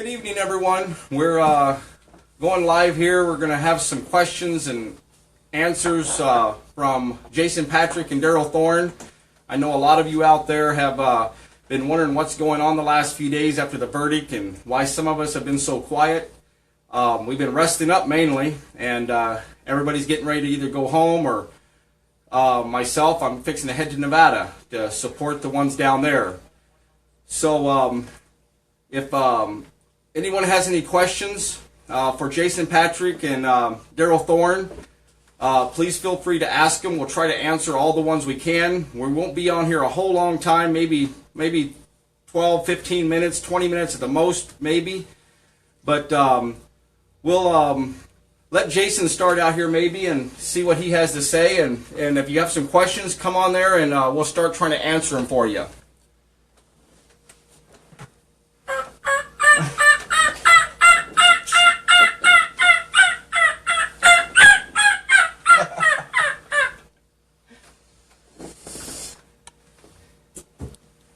Good evening, everyone. We're going live here. We're going to have some questions and answers from Jason Patrick and Darryl Thorn. I know a lot of you out there have been wondering what's going on the last few days after the verdict and why some of us have been so quiet. We've been resting up mainly, and everybody's getting ready to either go home or myself, I'm fixing to head to Nevada to support the ones down there. So if anyone has any questions for Jason Patrick and Darryl Thorn, please feel free to ask them. We'll try to answer all the ones we can. We won't be on here a whole long time, maybe 12, 15 minutes, 20 minutes at the most, maybe. But we'll let Jason start out here maybe and see what he has to say. And if you have some questions, come on there and we'll start trying to answer them for you.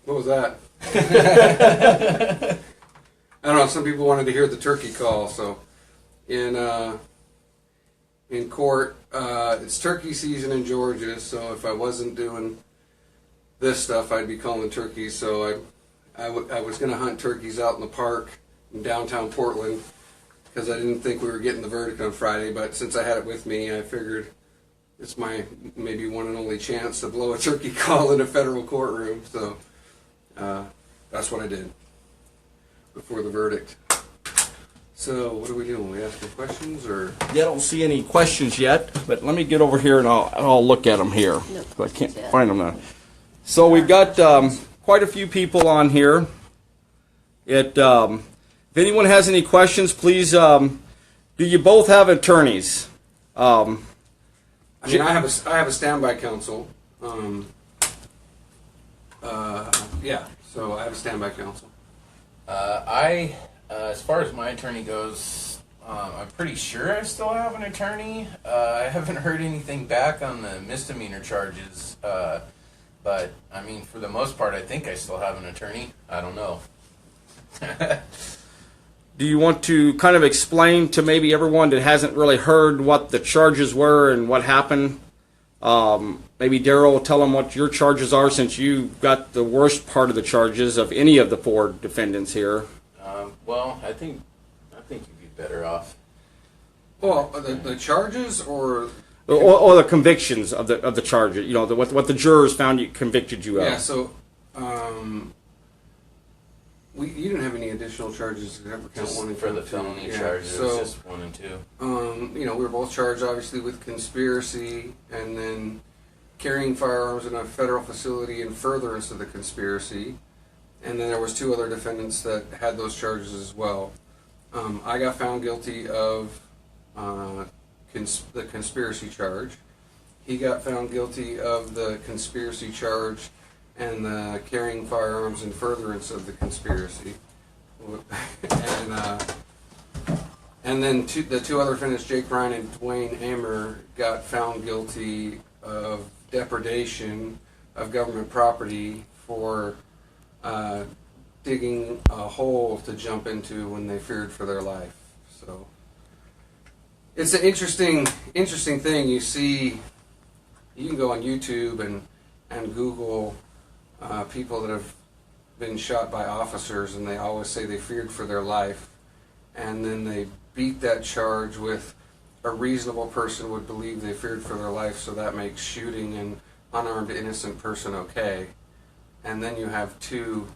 What was that? I don't know. Some people wanted to hear the turkey call. So, in court, it's turkey season in Georgia. So if I wasn't doing this stuff, I'd be calling turkeys. So I was going to hunt turkeys out in the park in downtown Portland because I didn't think we were getting the verdict on Friday. But since I had it with me, I figured it's my maybe one and only chance to blow a turkey call in a federal courtroom. So. That's what I did before the verdict. So what are we doing? We asking questions or? Yeah, I don't see any questions yet, but let me get over here and I'll look at them here. I can't find them now. So we've got quite a few people on here. If anyone has any questions, please. Do you both have attorneys? I mean, I have a standby counsel. Yeah, so I have a standby counsel. As far as my attorney goes, I'm pretty sure I still have an attorney. I haven't heard anything back on the misdemeanor charges, but I mean, for the most part, I think I still have an attorney. I don't know. Do you want to kind of explain to maybe everyone that hasn't really heard what the charges were and what happened? Maybe Darryl will tell them what your charges are, since you got the worst part of the charges of any of the four defendants here. Well, I think you'd be better off. Well, the charges or the convictions of the charges. You know, what the jurors found convicted you of. Yeah. So you didn't have any additional charges except for count one and for count the two. felony Yeah. charges, So, just 1 and 2. we were both charged obviously with conspiracy and then carrying firearms in a federal facility in furtherance of the conspiracy. And then there was 2 other defendants that had those charges as well. I got found guilty of the conspiracy charge. He got found guilty of the conspiracy charge and the carrying firearms in furtherance of the conspiracy. And then the 2 other defendants, Jake Ryan and Dwayne Amer, got found guilty of depredation of government property for digging a hole to jump into when they feared for their life. So it's an interesting thing. You see, you can go on YouTube and Google people that have been shot by officers, and they always say they feared for their life, and then they beat that charge with a reasonable person would believe they feared for their life, so that makes shooting an unarmed innocent person okay. And then you have 2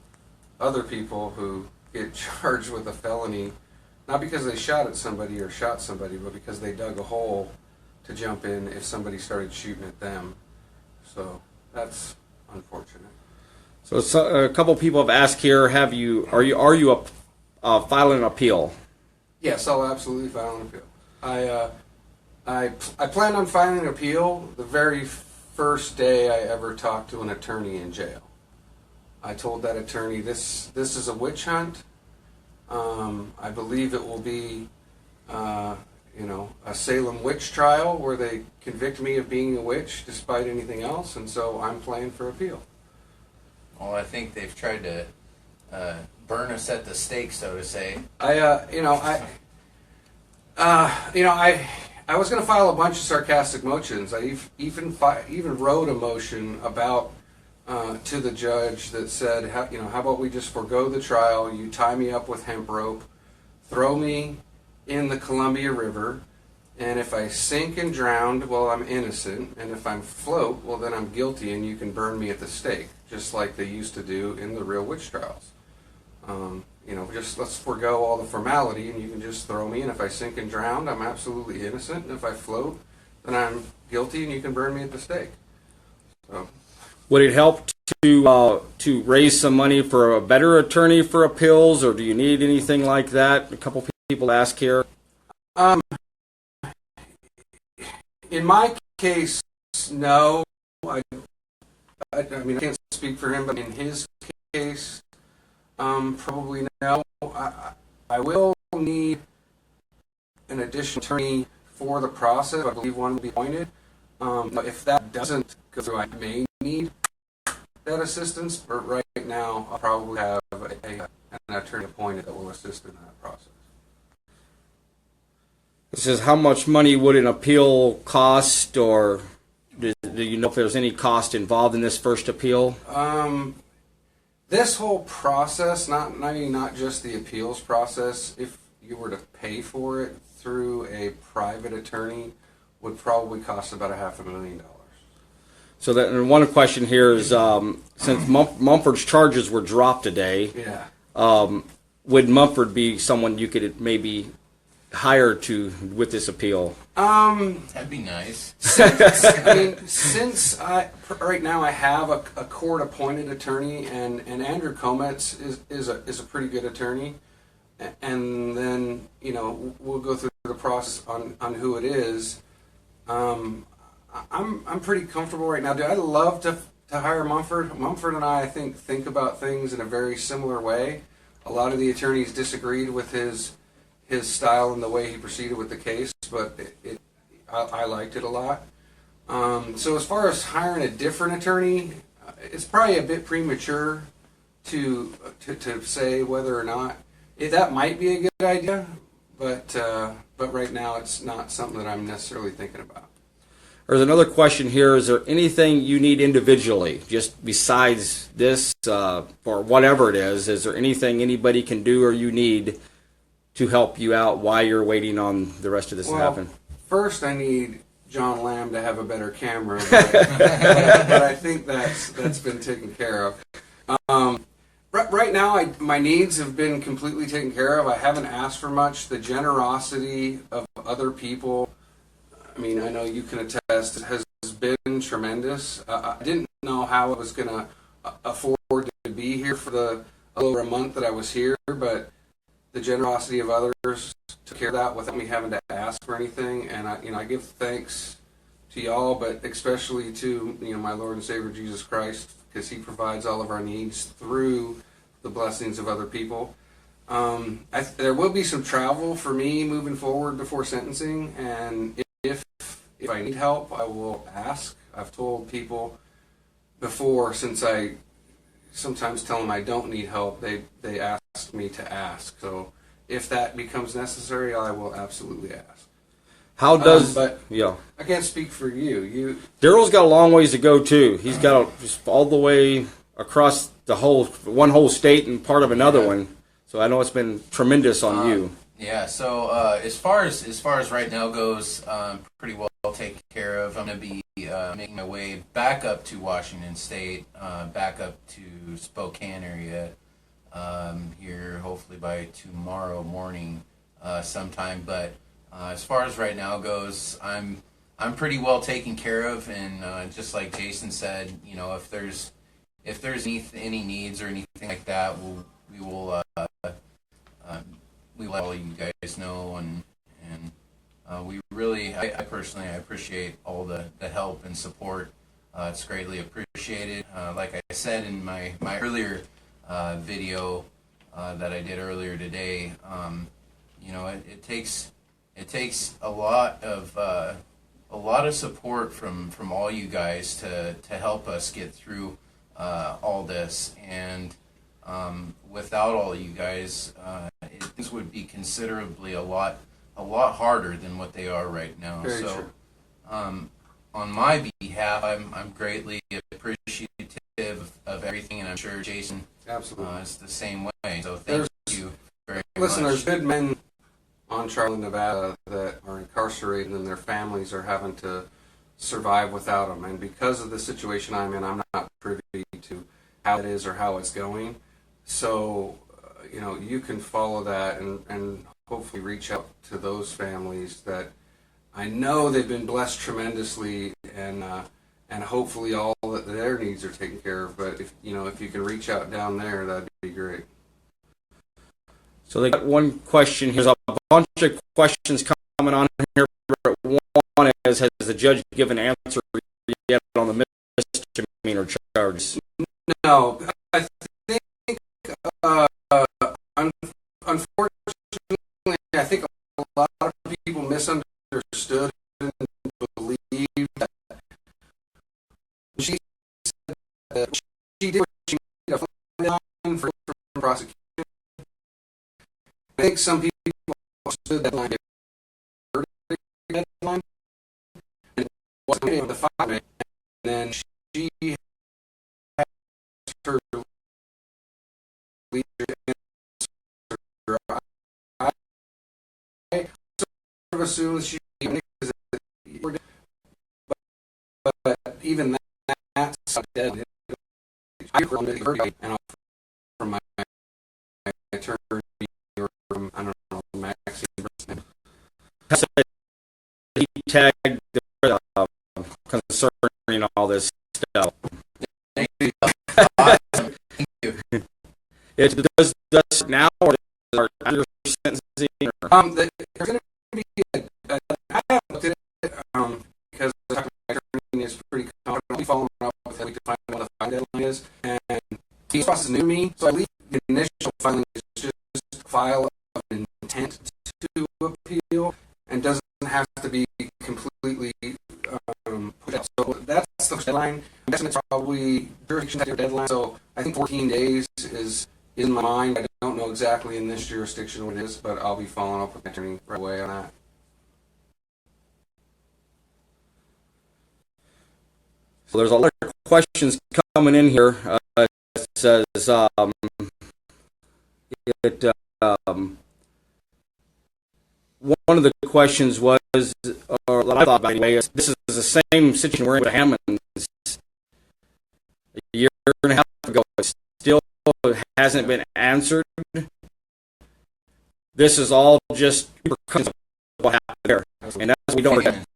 other people who get charged with a felony, not because they shot at somebody or shot somebody, but because they dug a hole to jump in if somebody started shooting at them. So that's unfortunate. So a couple people have asked here: are you filing an appeal? Yes, I'll absolutely file an appeal. I planned on filing an appeal the very first day I ever talked to an attorney in jail. I told that attorney, this is a witch hunt. I believe it will be, a Salem witch trial where they convict me of being a witch despite anything else, and so I'm playing for appeal. Well, I think they've tried to burn us at the stake, so to say. I was going to file a bunch of sarcastic motions. I even wrote a motion about to the judge that said, how about we just forego the trial? You tie me up with hemp rope, throw me in the Columbia River, and if I sink and drown, well, I'm innocent, and if I'm float, well, then I'm guilty, and you can burn me at the stake, just like they used to do in the real witch trials. Just let's forego all the formality, and you can just throw me, and if I sink and drown, I'm absolutely innocent, and if I float, then I'm guilty, and you can burn me at the stake. So, Would it help to raise some money for a better attorney for appeals, or do you need anything like that? A couple people ask here. In my case, no. I can't speak for him, but in his case, probably no. I will need an additional attorney for the process. I believe one will be appointed. If that doesn't go through, I may need that assistance, but right now I'll probably have an attorney appointed that will assist in that process. It says, how much money would an appeal cost, or do you know if there's any cost involved in this first appeal? This whole process, not just the appeals process, if you were to pay for it through a private attorney, would probably cost about $500,000. So that, and one question here is, since Mumford's charges were dropped today, would Mumford be someone you could maybe hire with this appeal? That'd be nice. Since right now I have a court-appointed attorney, and Andrew Kometz is a pretty good attorney, and then we'll go through the process on who it is. I'm pretty comfortable right now. I'd love to hire Mumford. Mumford and I think about things in a very similar way. A lot of the attorneys disagreed with his style and the way he proceeded with the case, but I liked it a lot. So as far as hiring a different attorney, it's probably a bit premature to say whether or not that might be a good idea, but right now it's not something that I'm necessarily thinking about. There's another question here. Is there anything you need individually, just besides this, or whatever it is? Is there anything anybody can do or you need to help you out while you're waiting on the rest of this to happen? First, I need John Lamb to have a better camera, but I think that's been taken care of. Right now, my needs have been completely taken care of. I haven't asked for much. The generosity of other people, I know you can attest, has been tremendous. I didn't know how I was going to afford to be here for the over a month that I was here, but the generosity of others took care of that without me having to ask for anything. And I give thanks to y'all, but especially to my Lord and Savior Jesus Christ, because He provides all of our needs through the blessings of other people. There will be some travel for me moving forward before sentencing, and if I need help, I will ask. I've told people before, since I sometimes tell them I don't need help, they ask me to ask. So if that becomes necessary, I will absolutely ask. How does but I can't speak for you. Darryl's got a long ways to go too. He's got just all the way across the one whole state and part of another one. So I know it's been tremendous on you. Yeah. So as far as right now goes, pretty well taken care of. I'm going to be making my way back up to Washington State, back up to Spokane area here, hopefully by tomorrow morning sometime. But as far as right now goes, I'm pretty well taken care of, and just like Jason said, if there's any needs or anything like that, we will let all you guys know, and we really, I personally, I appreciate all the help and support. It's greatly appreciated. Like I said in my earlier video that I did earlier today, it takes a lot of support from all you guys to help us get through all this, and Without all you guys, things would be considerably a lot harder than what they are right now. Very so, true. On my behalf, I'm greatly appreciative of everything, and I'm sure Jason Absolutely. is the same way. So thank you very Listen, much. there's good men on trial in Nevada that are incarcerated and their families are having to survive without them. And because of the situation I'm in, I'm not privy to how it is or how it's going. So, you can follow that and hopefully reach out to those families that I know they've been blessed tremendously, and hopefully all that their needs are taken care of. But if you can reach out down there, that'd be great. So they got one question. Here's a bunch of questions coming on here. One is, has the judge given an answer yet on the misdemeanor charges? No, I think unfortunately, I think a lot of people misunderstood and believed that she said that she did what she needed a fine for prosecution. I think some people understood that line, deadline, and it wasn't able to find it, and then she had her I sort of assumed she but even that's dead. I heard and from my attorney or from I don't know Maxine. He tagged the concerning all this stuff. Thank you. It does now, or are under sentencing? Or? There's going to be I haven't looked at it because my attorney is pretty confident. I'll be following up with him to find out what the fine deadline is, and he's process new to me, so I believe the initial filing is just file of an intent to appeal and doesn't have to be completely pushed out. So that's the deadline. I'm guessing it's probably jurisdiction deadline. So I think 14 days is in my mind. I don't know exactly in this jurisdiction what it is, but I'll be following up with my attorney right away on that. So there's a lot of questions coming in here. It says one of the questions was, or what I thought about anyway, is this is the same situation we're in with Hammonds a year and a half ago. It still hasn't been answered. This is all just repercussions of what happened there, and that's what we don't forget.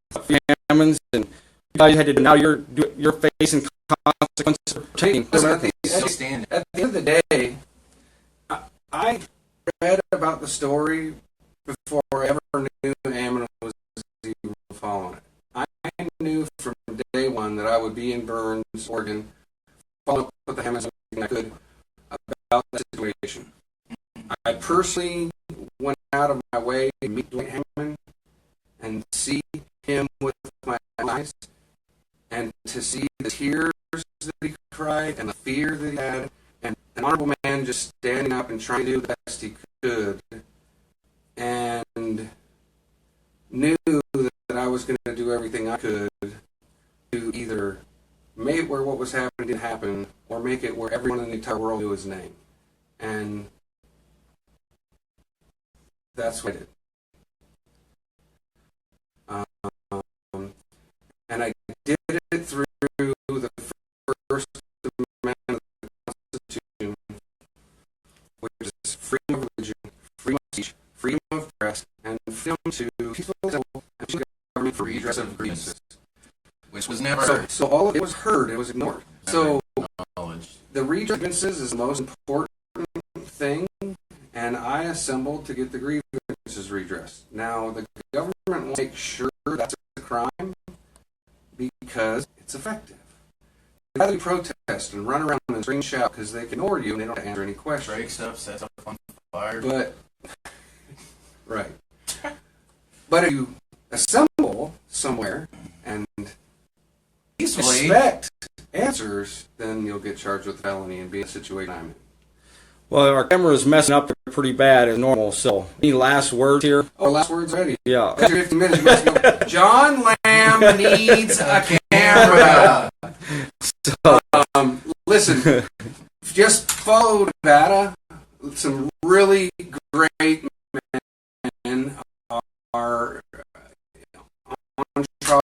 Hammonds, and you guys had to. Now you're facing consequences for taking. Listen, at the end of the day, I read about the story before I ever knew Ammon was even following it. I knew from day one that I would be in Burns, Oregon, following up with the Hammonds I could about the situation. I personally went out of my way to meet Dwight Hammond and see him with my eyes, and to see the tears that he cried and the fear that he had, and an honorable man just standing up and trying to do the best he could, and knew that I was going to do everything I could to either make it where what was happening didn't happen, or make it where everyone in the entire world knew his name. And that's what I did. And I did it through the First Amendment of the Constitution, which is freedom of religion, freedom of speech, freedom of press, and freedom to peacefully assemble and to government for redress of grievances. Which was never So all of it was heard, it was ignored. So acknowledged. the redress of grievances is the most important thing, and I assembled to get the grievances redressed. Now, the government will make sure that's a crime because it's effective. They'd rather you protest and run around and scream shout because they can ignore you and they don't answer any questions. Breaks up, sets up on fire. But, right. But if you assemble somewhere and Peacefully. expect answers, then you'll get charged with felony and be in a situation I'm in. Well, our camera is messing up pretty bad as normal. So, any last words here? Oh, last words ready. Yeah. 50 minutes. Let's go. John Lamb needs a camera. So, Listen, just follow Nevada. Some really great men are on trial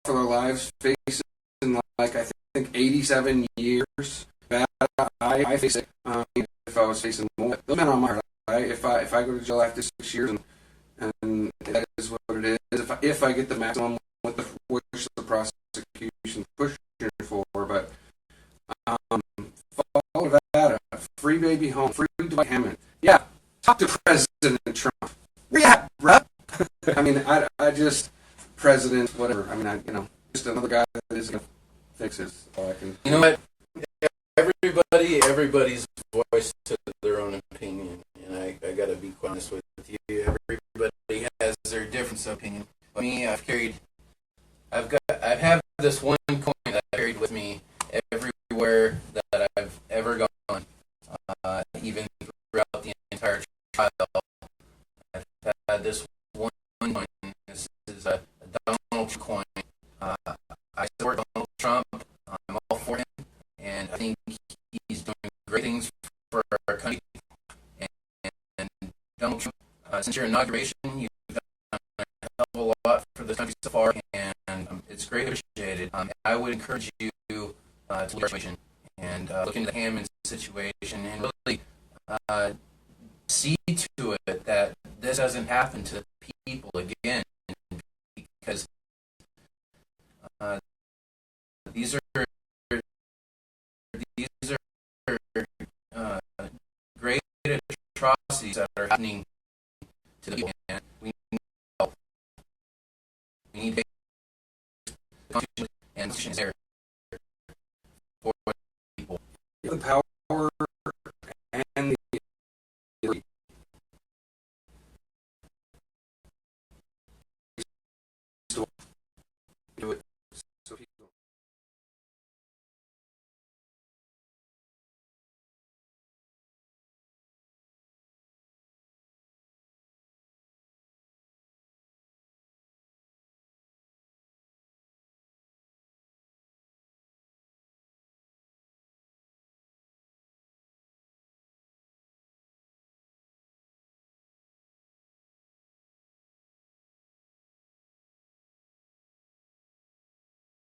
for their lives, facing like I think 87 years. I face it. If I was facing more, those men are on my heart. If I go to jail after 6 years, and that is what it is. If I get the maximum, with the which the prosecution pushing for, but follow that. Free baby home. Free Dwight Hammond. Yeah, talk to President Trump. Where you at, bruh? I mean, I just president whatever. I mean, just another guy that is gonna fix this. All I can. You know what? Everybody's voice to their own opinion, and I got to be quite honest with you. Everybody has their different opinion. For me, I have this one coin that I've carried with me everywhere that I've ever gone, even throughout the entire trial. I've had this one coin. This is a Donald Trump coin. I support Donald Trump. I'm all for him, and I think he's doing great things for our country. And Donald Trump, since your inauguration, you've done a hell of a lot for this country so far, and it's greatly appreciated. I would encourage you to look at the situation and look into the Hammond situation and really see to it that this doesn't happen to people again, because these are great atrocities that are happening to the people, and we need help. We need the Constitution, and the Constitution is there for the people. The power